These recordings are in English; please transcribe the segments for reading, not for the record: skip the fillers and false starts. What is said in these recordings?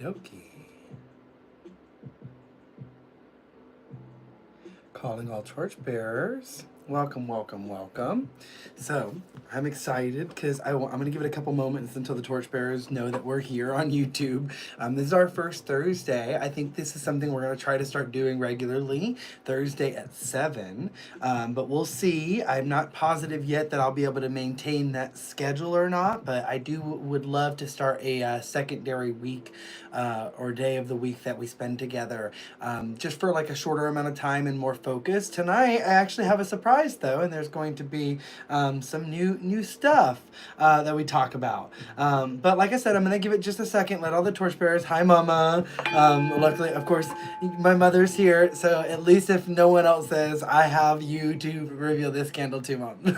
dokie. Calling all torchbearers. Welcome, welcome, welcome. So, I'm excited because I'm going to give it a couple moments until the torchbearers know that we're here on YouTube. This is our first Thursday. I think this is something we're going to try to start doing regularly, Thursday at 7. But we'll see. I'm not positive yet that I'll be able to maintain that schedule or not, but I would love to start a secondary week or day of the week that we spend together, just for like a shorter amount of time and more focus. Tonight, I actually have a surprise though, and there's going to be some new stuff that we talk about. But like I said, I'm gonna give it just a second. Let all the torchbearers. Hi, Mama. Luckily, of course, my mother's here, so at least if no one else says, I have you to reveal this candle to, Mom.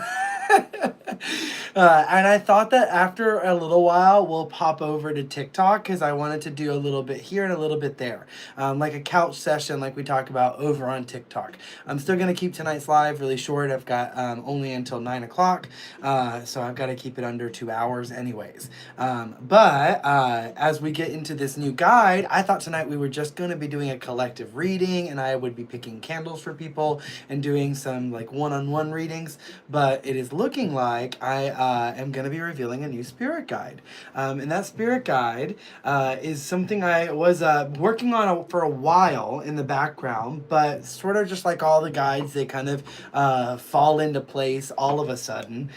And I thought that after a little while, we'll pop over to TikTok because I wanted to do a little bit here and a little bit there. Like a couch session like we talk about over on TikTok. I'm still going to keep tonight's live really short. I've got only until 9 o'clock, so I've got to keep it under 2 hours anyways. But as we get into this new guide, I thought tonight we were just going to be doing a collective reading, and I would be picking candles for people and doing some like one-on-one readings. But it is looking like I am going to be revealing a new spirit guide. And that spirit guide is something I was working on for a while in the background, but sort of just like all the guides, they kind of fall into place all of a sudden,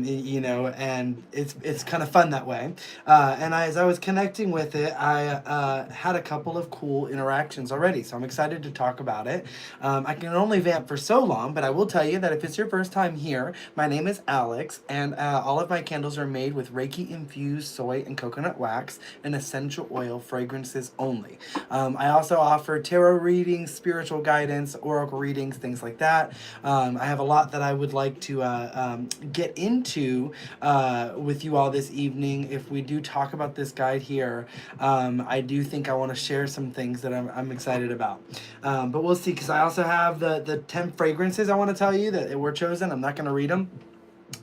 you know, and it's kind of fun that way. And as I was connecting with it, I had a couple of cool interactions already, so I'm excited to talk about it. I can only vamp for so long, but I will tell you that if it's your first time here, my name is Alex, and all of my candles are made with Reiki infused soy and coconut wax and essential oil fragrances only. I also offer tarot readings, spiritual guidance, oracle readings, things like that. I have a lot that I would like to get into with you all this evening. If we do talk about this guide here, I do think I want to share some things that I'm excited about. But we'll see, because I also have the 10 fragrances I want to tell you that were chosen. I'm not going to read them,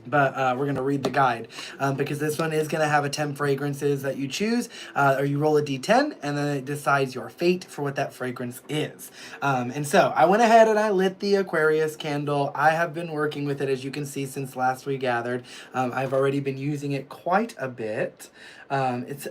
but we're going to read the guide, because this one is going to have 10 fragrances that you choose, or you roll a d10, and then it decides your fate for what that fragrance is. And so I went ahead and I lit the Aquarius candle. I have been working with it, as you can see, since last we gathered. I've already been using it quite a bit. It's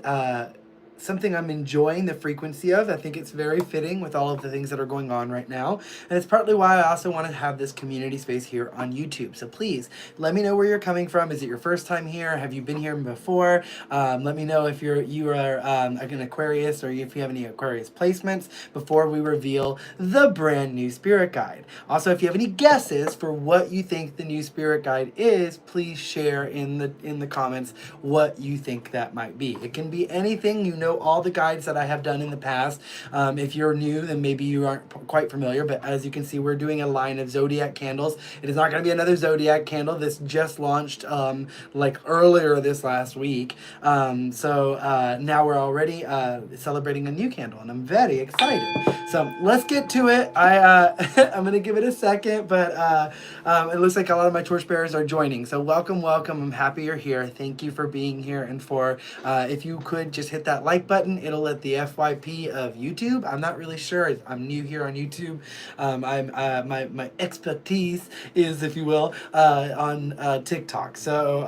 something I'm enjoying the frequency of. I think it's very fitting with all of the things that are going on right now. And it's partly why I also want to have this community space here on YouTube. So please, let me know where you're coming from. Is it your first time here? Have you been here before? Let me know if you are an Aquarius, or if you have any Aquarius placements, before we reveal the brand new spirit guide. Also, if you have any guesses for what you think the new spirit guide is, please share in the comments what you think that might be. It can be anything. You know all the guides that I have done in the past. If you're new, then maybe you aren't quite familiar, but as you can see, we're doing a line of zodiac candles. It is not going to be another zodiac candle. This just launched like earlier this last week. So now we're already celebrating a new candle, and I'm very excited. So let's get to it. I'm going to give it a second, but it looks like a lot of my torchbearers are joining. So welcome, welcome. I'm happy you're here. Thank you for being here, and for if you could just hit that like button, it'll let the FYP of YouTube. I'm not really sure. I'm new here on YouTube. My expertise is, if you will, on TikTok. So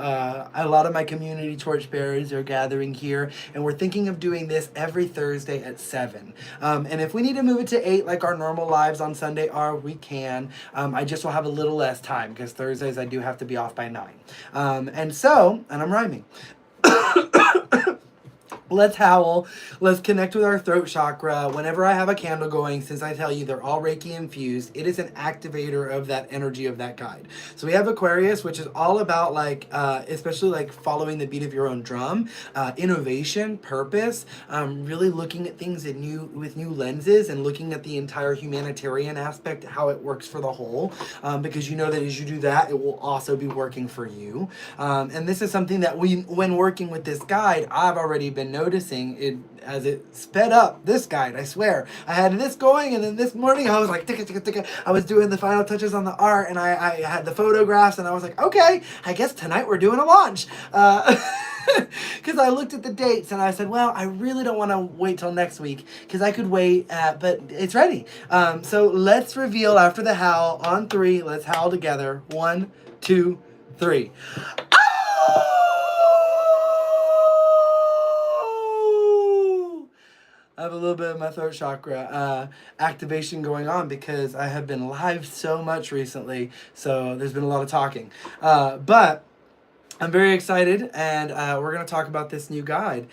a lot of my community torchbearers are gathering here, and we're thinking of doing this every Thursday at 7. And if we need to move it to 8, like our normal lives on Sunday are, we can. I just will have a little less time, because Thursdays I do have to be off by 9. And I'm rhyming. Let's howl. Let's connect with our throat chakra. Whenever I have a candle going, since I tell you they're all Reiki infused, it is an activator of that energy of that guide. So we have Aquarius, which is all about like, especially like following the beat of your own drum, innovation, purpose, really looking at things with new lenses, and looking at the entire humanitarian aspect, how it works for the whole, because you know that as you do that, it will also be working for you. And this is something that when working with this guide, I've already been noticing it as it sped up this guide. I swear, I had this going, and then this morning I was like, ticka, ticka, ticka. I was doing the final touches on the art, and I had the photographs, and I was like, okay, I guess tonight we're doing a launch. Because I looked at the dates and I said, well, I really don't want to wait till next week because I could wait, but it's ready. So let's reveal after the howl on three. Let's howl together. 1, 2, 3. I have a little bit of my throat chakra activation going on because I have been live so much recently. So there's been a lot of talking. But I'm very excited, and we're going to talk about this new guide.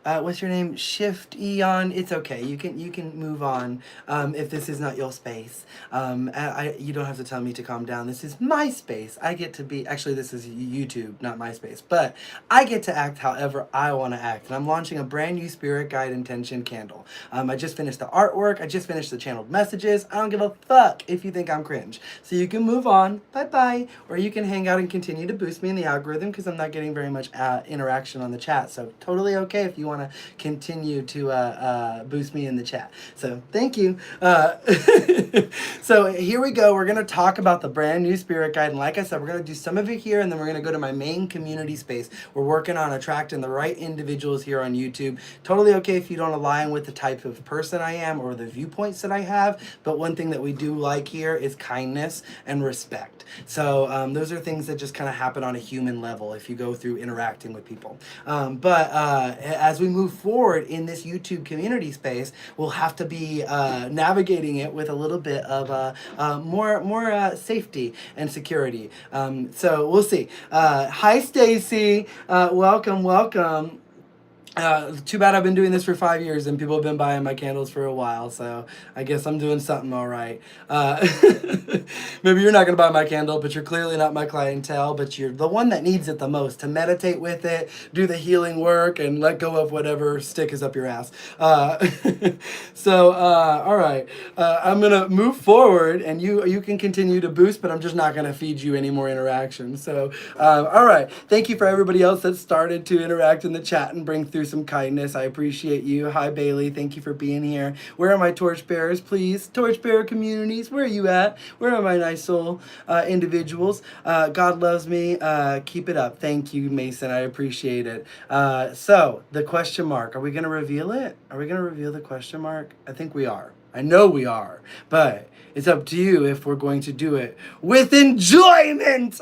What's your name? Shift Eon. It's okay. You can move on if this is not your space. You don't have to tell me to calm down. This is my space. I get to be. Actually, this is YouTube, not my space. But I get to act however I want to act. And I'm launching a brand new Spirit Guide Intention candle. I just finished the artwork. I just finished the channeled messages. I don't give a fuck if you think I'm cringe. So you can move on. Bye-bye. Or you can hang out and continue to boost me in the algorithm because I'm not getting very much interaction on the chat. So totally okay if you want to continue to boost me in the chat. So thank you. So here we go. We're going to talk about the brand new Spirit Guide. And like I said, we're going to do some of it here, and then we're going to go to my main community space. We're working on attracting the right individuals here on YouTube. Totally okay if you don't align with the type of person I am or the viewpoints that I have. But one thing that we do like here is kindness and respect. So those are things that just kind of happen on a human level if you go through interacting with people. But as we move forward in this YouTube community space, we'll have to be navigating it with a little bit of more safety and security. So we'll see. Hi, Stacy. Welcome. Too bad I've been doing this for 5 years and people have been buying my candles for a while, so I guess I'm doing something all right. Maybe you're not going to buy my candle, but you're clearly not my clientele, but you're the one that needs it the most to meditate with it, do the healing work, and let go of whatever stick is up your ass. So, all right. I'm going to move forward, and you can continue to boost, but I'm just not going to feed you any more interaction. So, all right. Thank you for everybody else that started to interact in the chat and bring through some kindness. I appreciate you. Hi, Bailey. Thank you for being here. Where are my torchbearers, please? Torchbearer communities, where are you at? Where are my nice soul individuals? God loves me. Keep it up. Thank you, Mason. I appreciate it. So, the question mark. Are we going to reveal it? Are we going to reveal the question mark? I think we are. I know we are. But it's up to you if we're going to do it with enjoyment.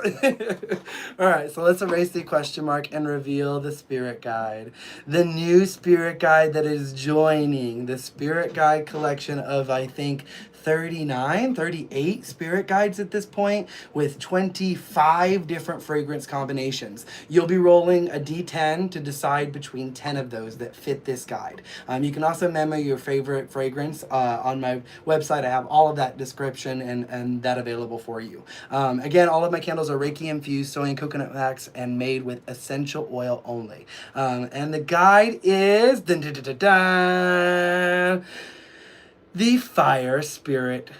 All right, so let's erase the question mark and reveal the Spirit Guide. The new Spirit Guide that is joining the Spirit Guide collection of, I think, 38 spirit guides at this point with 25 different fragrance combinations. You'll be rolling a D10 to decide between 10 of those that fit this guide. You can also memo your favorite fragrance on my website. I have all of that description and that available for you. Again, all of my candles are Reiki infused, soy and coconut wax, and made with essential oil only. And the guide is the Fire Spirit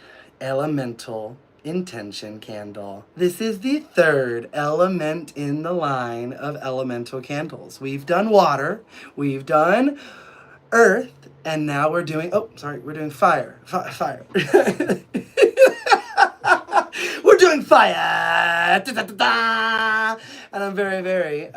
Elemental Intention Candle. This is the third element in the line of elemental candles. We've done water, we've done earth, and now we're doing, we're doing fire. Fire. We're doing fire! Da, da, da, da. And I'm very, very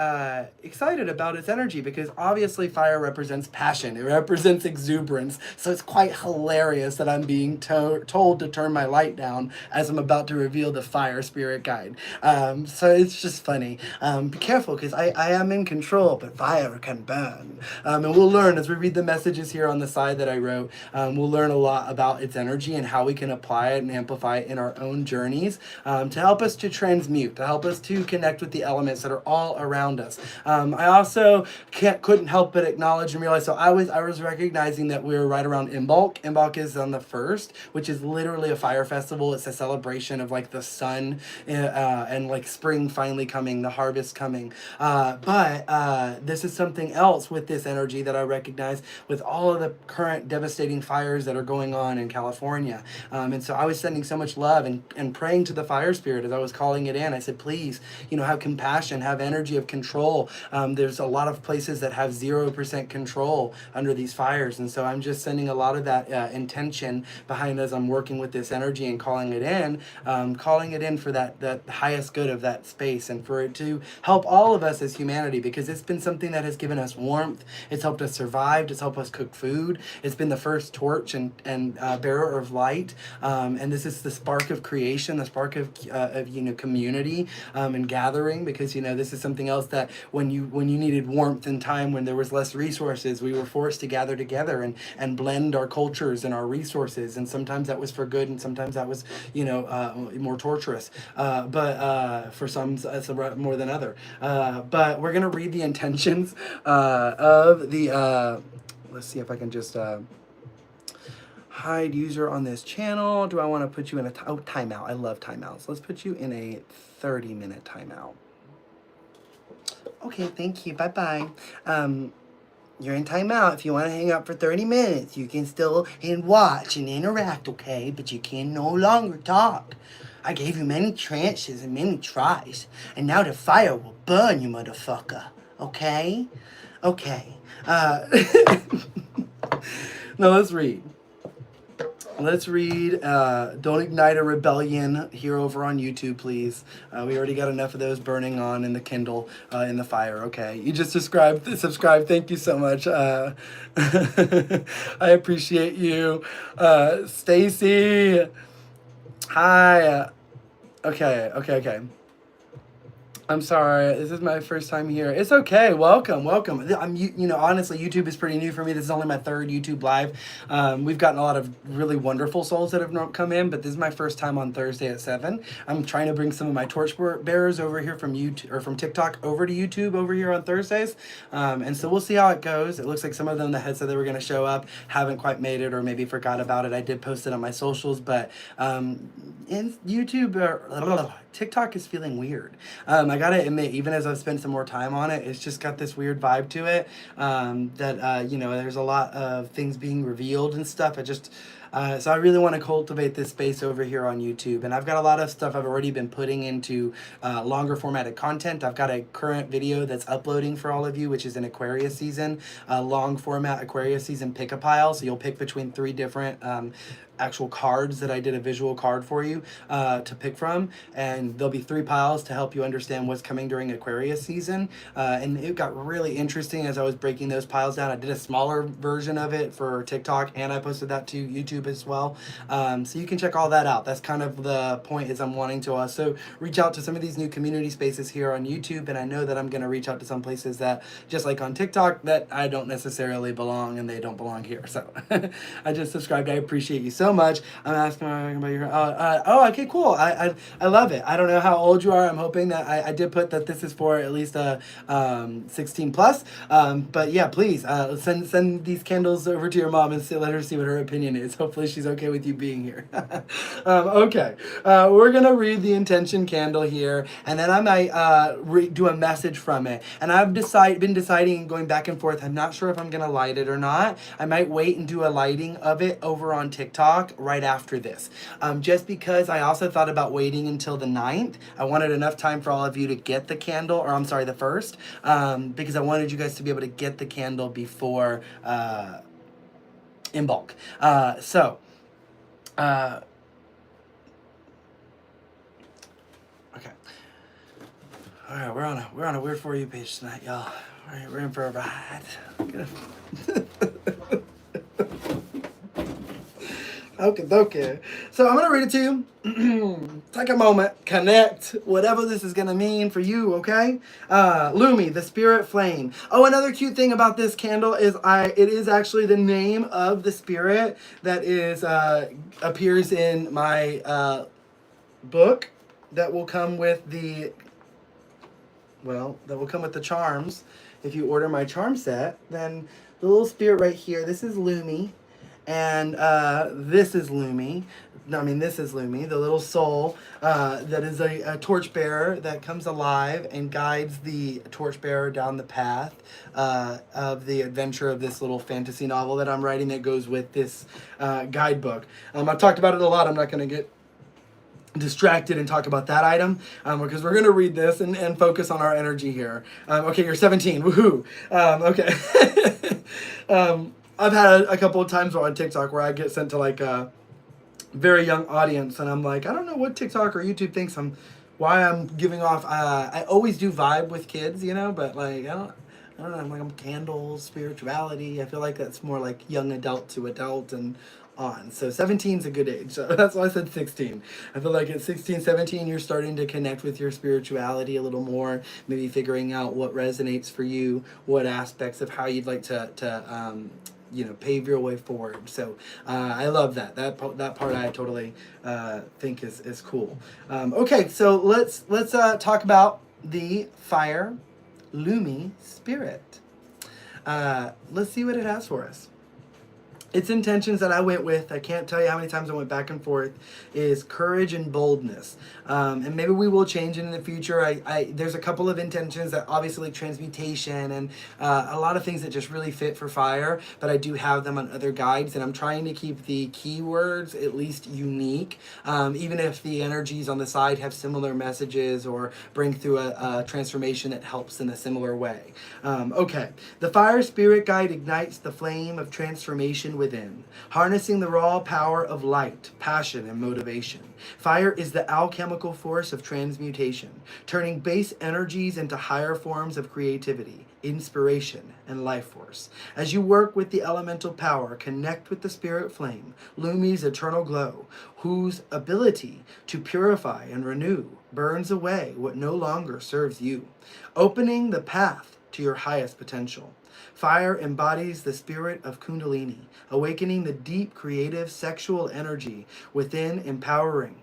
excited about its energy because obviously fire represents passion. It represents exuberance. So it's quite hilarious that I'm being told to turn my light down as I'm about to reveal the Fire Spirit Guide. So it's just funny. Be careful because I am in control, but fire can burn. And we'll learn as we read the messages here on the side that I wrote. We'll learn a lot about its energy and how we can apply it and amplify it in our own journeys to help us to transmute, to help us to connect with the elements that are all around us. I also couldn't help but acknowledge and realize, so I was recognizing that we were right around Imbolc. Imbolc is on the 1st, which is literally a fire festival. It's a celebration of like the sun and like spring finally coming, the harvest coming. But this is something else with this energy that I recognize with all of the current devastating fires that are going on in California. And so I was sending so much love and praying to the fire spirit as I was calling it in. I said, please, have compassion passion, have energy of control. There's a lot of places that have 0% control under these fires. And so I'm just sending a lot of that intention behind as I'm working with this energy and calling it in for that highest good of that space, and for it to help all of us as humanity, because it's been something that has given us warmth. It's helped us survive. It's helped us cook food. It's been the first torch and bearer of light. And this is the spark of creation, the spark of community and gathering, because this is something else that when you needed warmth in time when there was less resources, we were forced to gather together and blend our cultures and our resources, and sometimes that was for good and sometimes that was more torturous, but for some more than other. But we're gonna read the intentions of the let's see if I can just hide user on this channel. Do I want to put you in a timeout? I love timeouts. Let's put you in a 30-minute timeout. Okay, thank you. Bye-bye. You're in timeout. If you want to hang out for 30 minutes, you can still watch and interact, okay? But you can no longer talk. I gave you many chances and many tries, and now the fire will burn you, motherfucker. Okay? Okay. Now let's read. Let's read Don't Ignite a Rebellion here over on YouTube, please. We already got enough of those burning on in the Kindle, in the fire, okay? You just subscribe. Thank you so much. I appreciate you. Stacy. Hi. Okay. I'm sorry. This is my first time here. It's okay. Welcome. I'm honestly, YouTube is pretty new for me. This is only my third YouTube live. We've gotten a lot of really wonderful souls that have come in, but this is my first time on Thursday at 7. I'm trying to bring some of my torch bearers over here from YouTube or from TikTok over to YouTube over here on Thursdays. And so we'll see how it goes. It looks like some of them that had said they were going to show up haven't quite made it or maybe forgot about it. I did post it on my socials, but in YouTube TikTok is feeling weird. I gotta admit, even as I've spent some more time on it, it's just got this weird vibe to it. There's a lot of things being revealed and stuff. So I really want to cultivate this space over here on YouTube. And I've got a lot of stuff I've already been putting into longer formatted content. I've got a current video that's uploading for all of you, which is an Aquarius season, long format Aquarius season pick-a-pile. So you'll pick between 3 different actual cards that I did a visual card for you to pick from, and there'll be 3 piles to help you understand what's coming during Aquarius season. And it got really interesting as I was breaking those piles down. I did a smaller version of it for TikTok, and I posted that to YouTube as well. So you can check all that out. That's kind of the point, is I'm wanting to also reach out to some of these new community spaces here on YouTube, and I know that I'm going to reach out to some places that, just like on TikTok, that I don't necessarily belong, and they don't belong here. So I just subscribed. I appreciate you so much. I'm asking about your okay, cool. I love it. I don't know how old you are. I'm hoping that I did put that this is for at least 16 plus. But yeah, please send these candles over to your mom and let her see what her opinion is. Hopefully she's okay with you being here. Okay, we're gonna read the intention candle here, and then I might do a message from it. And I've been deciding, going back and forth. I'm not sure if I'm gonna light it or not. I might wait and do a lighting of it over on TikTok right after this, just because I also thought about waiting until the 9th. I wanted enough time for all of you to get the candle, or I'm sorry, the 1st, because I wanted you guys to be able to get the candle before in bulk. Okay. All right, we're on a Weird For You page tonight, y'all. All right, we're in for a ride. Okay. So I'm going to read it to you. Take a moment. Connect. Whatever this is going to mean for you, okay? Lumi, the spirit flame. Oh, another cute thing about this candle is it is actually the name of the spirit that is appears in my book that will come with the charms. If you order my charm set, then the little spirit right here, this is Lumi. And this is Lumi. This is Lumi, the little soul that is a torchbearer that comes alive and guides the torchbearer down the path of the adventure of this little fantasy novel that I'm writing that goes with this guidebook. I've talked about it a lot. I'm not going to get distracted and talk about that item, because we're going to read this and focus on our energy here. Okay, you're 17. Woohoo. Okay. I've had a couple of times on TikTok where I get sent to like a very young audience, and I'm like, I don't know what TikTok or YouTube thinks why I'm giving off. I always do vibe with kids, you know, but like I don't know. I'm like, I'm candles, spirituality. I feel like that's more like young adult to adult and on. So 17 is a good age. So that's why I said 16. I feel like at 16, 17, you're starting to connect with your spirituality a little more, maybe figuring out what resonates for you, what aspects of how you'd like to pave your way forward. So I love that. That part I totally think is cool. Okay, so let's talk about the fire Lumi spirit. Let's see what it has for us. Its intentions that I went with, I can't tell you how many times I went back and forth, is courage and boldness. And maybe we will change it in the future. There's a couple of intentions that obviously like transmutation and a lot of things that just really fit for fire, but I do have them on other guides, and I'm trying to keep the keywords at least unique, even if the energies on the side have similar messages or bring through a transformation that helps in a similar way. Okay, the fire spirit guide ignites the flame of transformation within, harnessing the raw power of light, passion, and motivation. Fire is the alchemical force of transmutation, turning base energies into higher forms of creativity, inspiration, and life force. As you work with the elemental power, connect with the spirit flame, Lumi's eternal glow, whose ability to purify and renew burns away what no longer serves you, opening the path to your highest potential. Fire embodies the spirit of Kundalini, awakening the deep creative sexual energy empowering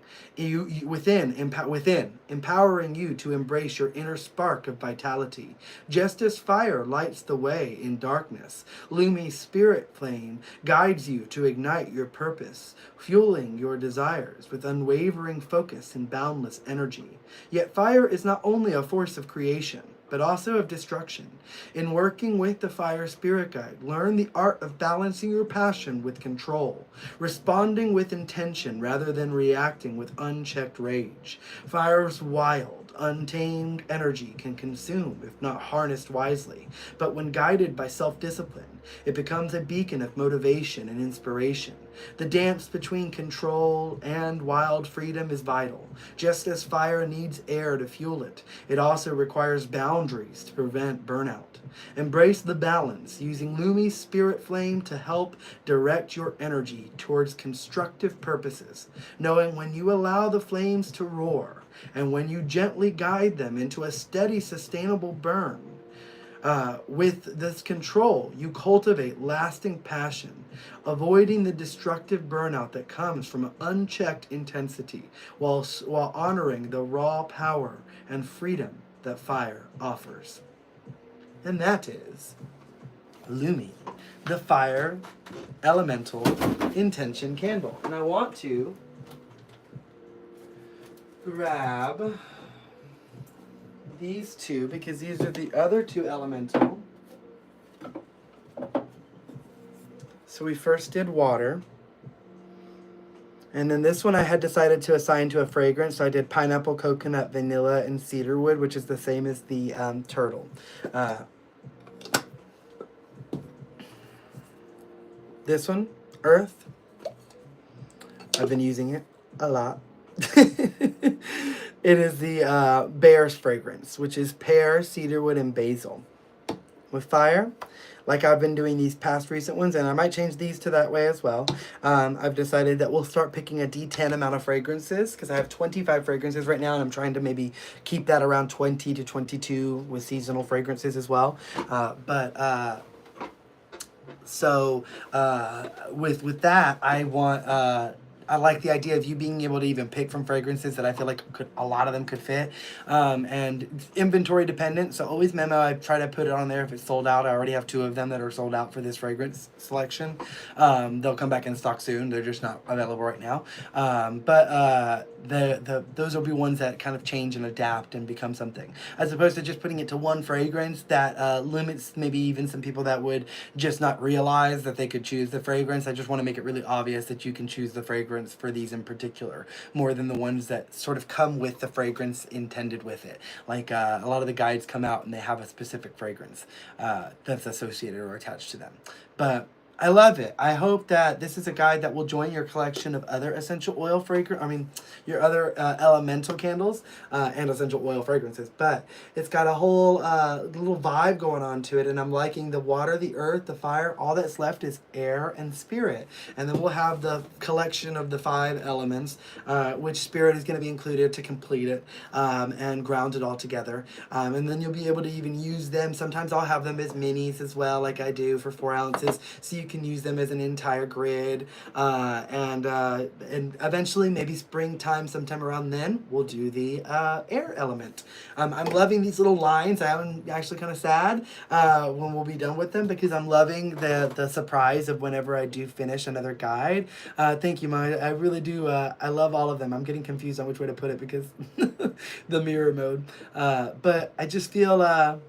you to embrace your inner spark of vitality. Just as fire lights the way in darkness, Lumi's spirit flame guides you to ignite your purpose, fueling your desires with unwavering focus and boundless energy. Yet fire is not only a force of creation, but also of destruction. In working with the fire spirit guide, learn the art of balancing your passion with control, responding with intention rather than reacting with unchecked rage. Fire's wild, untamed energy can consume if not harnessed wisely, but when guided by self-discipline, it becomes a beacon of motivation and inspiration. The dance between control and wild freedom is vital. Just as fire needs air to fuel it, it also requires boundaries to prevent burnout. Embrace the balance, using Lumi's spirit flame to help direct your energy towards constructive purposes, knowing when you allow the flames to roar and when you gently guide them into a steady, sustainable burn. With this control, you cultivate lasting passion, avoiding the destructive burnout that comes from unchecked intensity, while honoring the raw power and freedom that fire offers. And that is Lumi, the fire elemental intention candle. And I want to grab these two because these are the other two elemental. So we first did water. And then this one I had decided to assign to a fragrance. So I did pineapple, coconut, vanilla, and cedarwood, which is the same as the turtle. This one, earth. I've been using it a lot. It is the bear's fragrance, which is pear, cedarwood, and basil. With fire, like I've been doing these past recent ones, and I might change these to that way as well. I've decided that we'll start picking a D10 amount of fragrances, because I have 25 fragrances right now, and I'm trying to maybe keep that around 20 to 22 with seasonal fragrances as well. With that, I like the idea of you being able to even pick from fragrances that I feel like a lot of them could fit. And inventory dependent, so always memo. I try to put it on there if it's sold out. I already have 2 of them that are sold out for this fragrance selection. They'll come back in stock soon. They're just not available right now. Those will be ones that kind of change and adapt and become something, as opposed to just putting it to one fragrance that limits maybe even some people that would just not realize that they could choose the fragrance. I just want to make it really obvious that you can choose the fragrance fragrance for these in particular, more than the ones that sort of come with the fragrance intended with it. Like a lot of the guides come out and they have a specific fragrance that's associated or attached to them. But I love it. I hope that this is a guide that will join your collection of other essential oil fragrance. I mean, your other elemental candles and essential oil fragrances. But it's got a whole little vibe going on to it, and I'm liking the water, the earth, the fire. All that's left is air and spirit. And then we'll have the collection of the 5 elements, which spirit is going to be included to complete it and ground it all together. And then you'll be able to even use them. Sometimes I'll have them as minis as well, like I do for 4 ounces, so you can use them as an entire grid, and eventually maybe springtime sometime around then we'll do the air element. I'm loving these little lines. I'm actually kind of sad when we'll be done with them, because I'm loving the surprise of whenever I do finish another guide. Thank you, Maya. I really do. I love all of them. I'm getting confused on which way to put it because the mirror mode, but I just feel there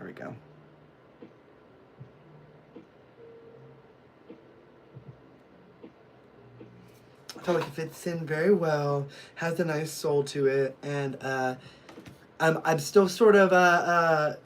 we go. I feel like it fits in very well, has a nice soul to it, and I'm still sort of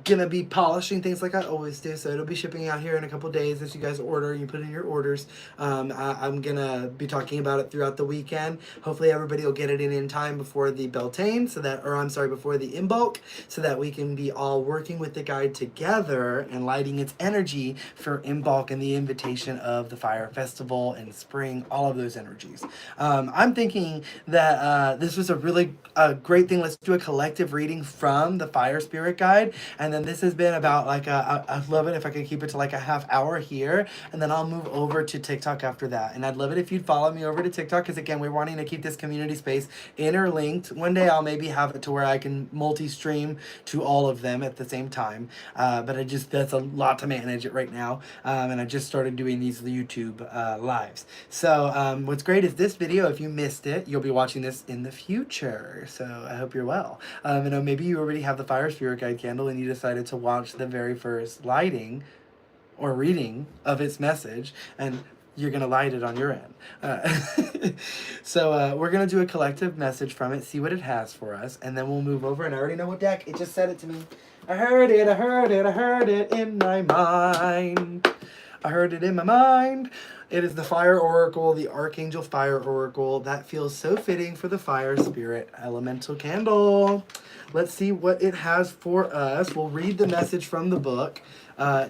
gonna be polishing things like I always do, so it'll be shipping out here in a couple days as you guys order and you put in your orders. I'm gonna be talking about it throughout the weekend. Hopefully everybody will get it in time before the Beltane, before the in bulk, so that we can be all working with the guide together and lighting its energy for in bulk and the invitation of the Fire Festival in spring, all of those energies. I'm thinking that this was a really great thing. Let's do a collective reading from the Fire Spirit Guide. And then this has been about like I'd love it if I could keep it to like a half hour here, and then I'll move over to TikTok after that. And I'd love it if you'd follow me over to TikTok, because again, we're wanting to keep this community space interlinked. One day I'll maybe have it to where I can multi-stream to all of them at the same time. But that's a lot to manage it right now. And I just started doing these YouTube lives. So what's great is this video, if you missed it, you'll be watching this in the future. So I hope you're well. Maybe you already have the Fire Spirit Guide candle and you decided to watch the very first lighting or reading of its message, and you're going to light it on your end. So we're going to do a collective message from it, see what it has for us, and then we'll move over. And I already know what deck. It just said it to me. I heard it in my mind. I heard it in my mind. It is the Fire Oracle, the Archangel Fire Oracle. That feels so fitting for the Fire Spirit Elemental Candle. Let's see what it has for us. We'll read the message from the book.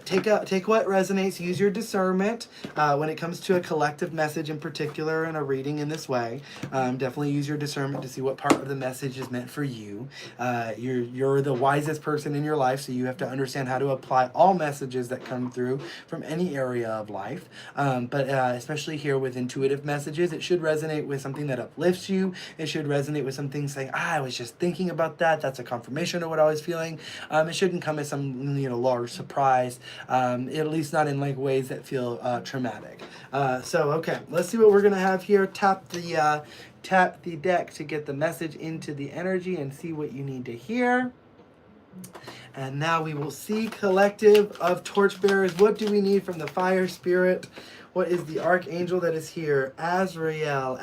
Take what resonates. Use your discernment when it comes to a collective message in particular and a reading in this way. Definitely use your discernment to see what part of the message is meant for you. You're the wisest person in your life, so you have to understand how to apply all messages that come through from any area of life. But especially here with intuitive messages, it should resonate with something that uplifts you. It should resonate with something saying, I was just thinking about that. That's a confirmation of what I was feeling. It shouldn't come as some large surprise, at least not in like ways that feel traumatic. Okay, let's see what we're gonna have here. Tap the deck to get the message into the energy and see what you need to hear. And now we will see collective of torchbearers. What do we need from the Fire Spirit? What is the Archangel that is here? Azrael.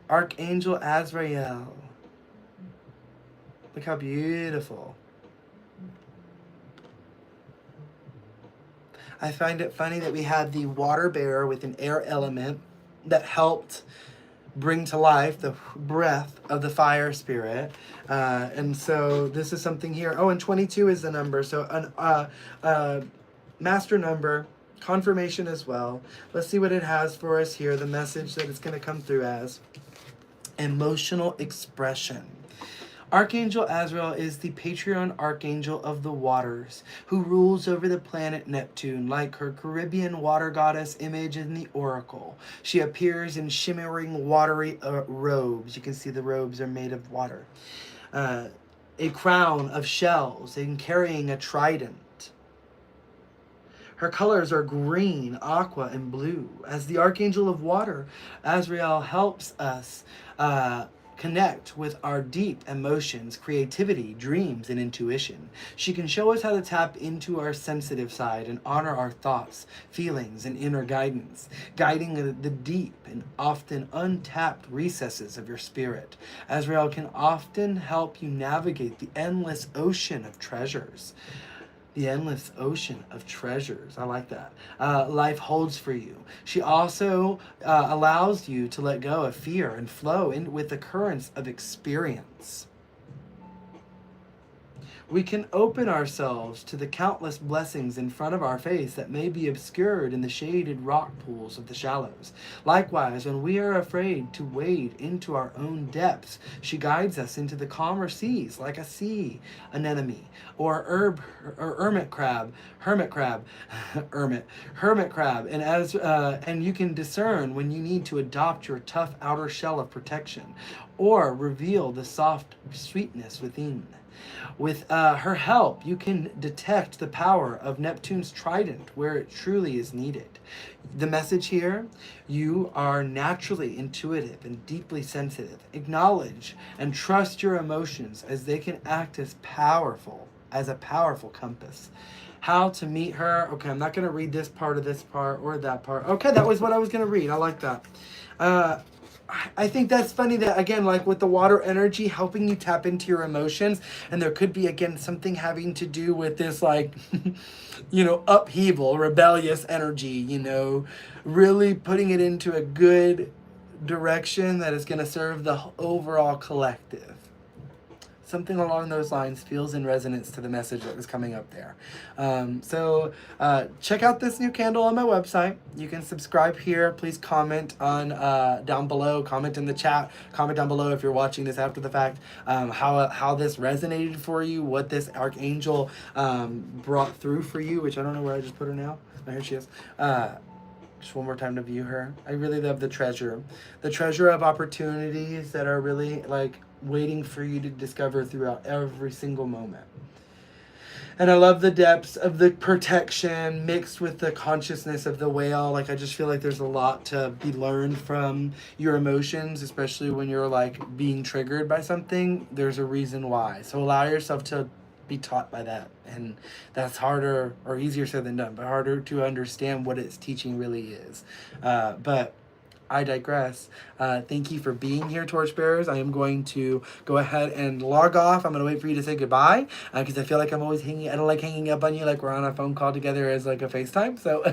Archangel Azrael. Look how beautiful. I find it funny that we had the water bearer with an air element that helped bring to life the breath of the Fire Spirit. And so this is something here. Oh, and 22 is the number. So an master number, confirmation as well. Let's see what it has for us here. The message that it's going to come through as emotional expression. Archangel Azrael is the Patreon Archangel of the waters, who rules over the planet Neptune, like her Caribbean water goddess image in the Oracle. She appears in shimmering, watery robes. You can see the robes are made of water. A crown of shells and carrying a trident. Her colors are green, aqua, and blue. As the Archangel of Water, Azrael helps us connect with our deep emotions, creativity, dreams, and intuition. She can show us how to tap into our sensitive side and honor our thoughts, feelings, and inner guidance, guiding the deep and often untapped recesses of your spirit. Azrael can often help you navigate the endless ocean of treasures. The endless ocean of treasures. I like that. Life holds for you. She also allows you to let go of fear and flow in with the currents of experience. We can open ourselves to the countless blessings in front of our face that may be obscured in the shaded rock pools of the shallows. Likewise, when we are afraid to wade into our own depths, she guides us into the calmer seas like a sea anemone or hermit crab, hermit crab, and you can discern when you need to adopt your tough outer shell of protection or reveal the soft sweetness within. With her help, you can detect the power of Neptune's trident where it truly is needed. The message here, you are naturally intuitive and deeply sensitive. Acknowledge and trust your emotions as they can act as a powerful compass. How to meet her. Okay, I'm not going to read this part or that part. Okay, that was what I was going to read. I like that. I think that's funny that, again, like with the water energy, helping you tap into your emotions. And there could be, again, something having to do with this, like, upheaval, rebellious energy, really putting it into a good direction that is going to serve the overall collective. Something along those lines feels in resonance to the message that was coming up there. So check out this new candle on my website. You can subscribe here. Please comment on down below. Comment in the chat. Comment down below if you're watching this after the fact. How this resonated for you. What this archangel brought through for you. Which I don't know where I just put her now. Oh, here she is. Just one more time to view her. I really love the treasure. The treasure of opportunities that are really like waiting for you to discover throughout every single moment. And I love the depths of the protection mixed with the consciousness of the whale. Like, I just feel like there's a lot to be learned from your emotions, especially when you're like being triggered by something. There's a reason why. So allow yourself to be taught by that. And that's harder, or easier said than done, but harder to understand what its teaching really is. But I digress. Thank you for being here, Torchbearers. I am going to go ahead and log off. I'm going to wait for you to say goodbye because I feel like I'm always I don't like hanging up on you like we're on a phone call together as like a FaceTime. So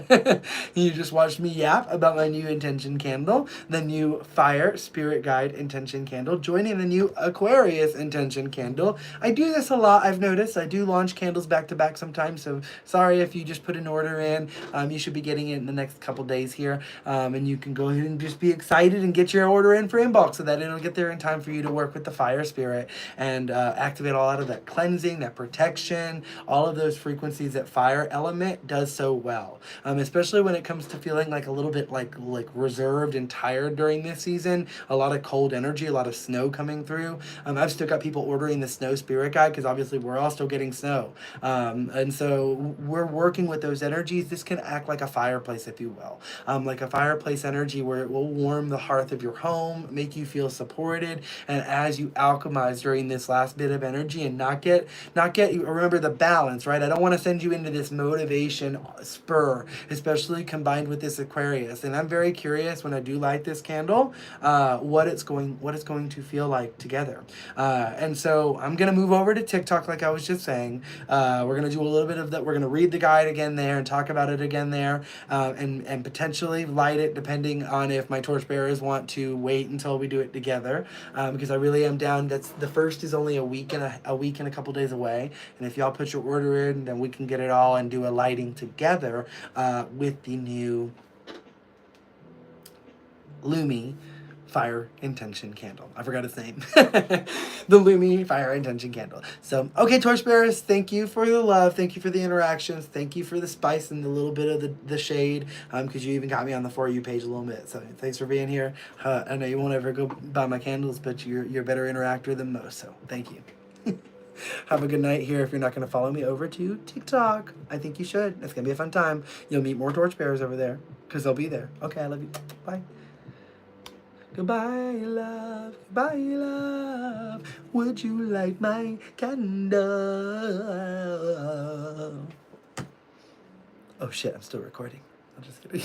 you just watched me yap about my new intention candle, the new Fire Spirit Guide intention candle, joining the new Aquarius intention candle. I do this a lot. I've noticed I do launch candles back to back sometimes. So sorry if you just put an order in. You should be getting it in the next couple days here. And you can go ahead and just be excited and get your order in for inbox so that it'll get there in time for you to work with the fire spirit and activate all out of that cleansing, that protection, all of those frequencies that fire element does so well. Especially when it comes to feeling like a little bit like reserved and tired during this season. A lot of cold energy, a lot of snow coming through. I've still got people ordering the snow spirit guide because obviously we're all still getting snow. And so we're working with those energies. This can act like a fireplace, if you will. Like a fireplace energy where it will warm the hearth of your home, make you feel supported, and as you alchemize during this last bit of energy and not get remember the balance, right? I don't want to send you into this motivation spur, especially combined with this Aquarius. And I'm very curious when I do light this candle, what it's going to feel like together. And so I'm gonna move over to TikTok, like I was just saying. We're gonna do a little bit of that. We're gonna read the guide again there and talk about it again there, and potentially light it depending on if my torchbearers want to wait until we do it together, because I really am down. That's the first is only a week and a couple days away, and if y'all put your order in, then we can get it all and do a lighting together with the new Lumi Fire Intention Candle. I forgot its name. The Lumi Fire Intention Candle. So, okay, Torchbearers, thank you for the love. Thank you for the interactions. Thank you for the spice and the little bit of the shade, because you even got me on the For You page a little bit. So thanks for being here. I know you won't ever go buy my candles, but you're a better interactor than most, so thank you. Have a good night here. If you're not going to follow me over to TikTok, I think you should. It's going to be a fun time. You'll meet more Torchbearers over there, because they'll be there. Okay, I love you. Bye. Goodbye, love. Goodbye, love. Would you light my candle? Oh shit, I'm still recording. I'm just kidding.